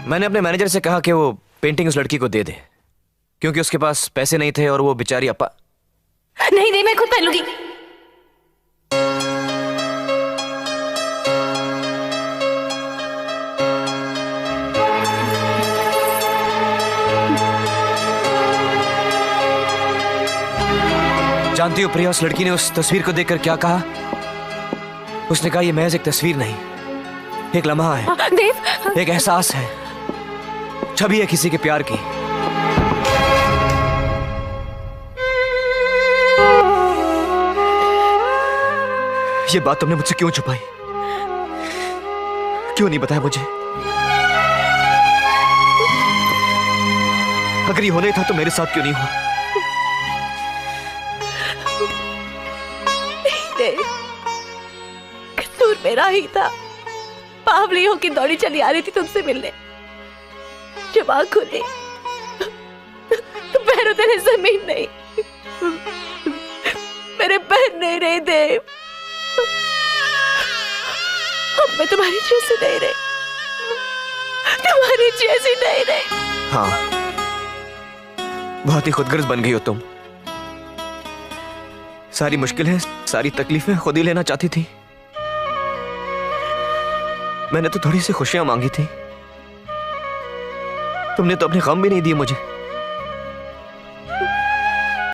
मैंने अपने मैनेजर से कहा कि वो पेंटिंग उस लड़की को दे दे, क्योंकि उसके पास पैसे नहीं थे और वो बेचारी अपा। नहीं नहीं, मैं खुद पहन लूंगी। जानती हो प्रिया, उस लड़की ने उस तस्वीर को देखकर क्या कहा? उसने कहा, यह महज एक तस्वीर नहीं, एक लम्हा है, देव, एक एहसास है, छवि है किसी के प्यार की। ये बात तुमने मुझसे क्यों छुपाई? क्यों नहीं बताया मुझे? अगर ये होना ही था तो मेरे साथ क्यों नहीं हुआ? कसूर मेरा ही था। बावली होकर दौड़ी चली आ रही थी तुमसे मिलने। जब आँख खुली तो पैरों तेरे जमीन नहीं, मेरे पैर नहीं रहे देव। अब मैं तुम्हारी जैसी नहीं रही, तुम्हारी जैसी नहीं रही। हाँ, बहुत ही खुदगर्ज बन गई हो तुम। सारी मुश्किलें, सारी तकलीफें खुद ही लेना चाहती थी। मैंने तो थोड़ी सी खुशियां मांगी थी, तुमने तो अपने गम भी नहीं दिए मुझे।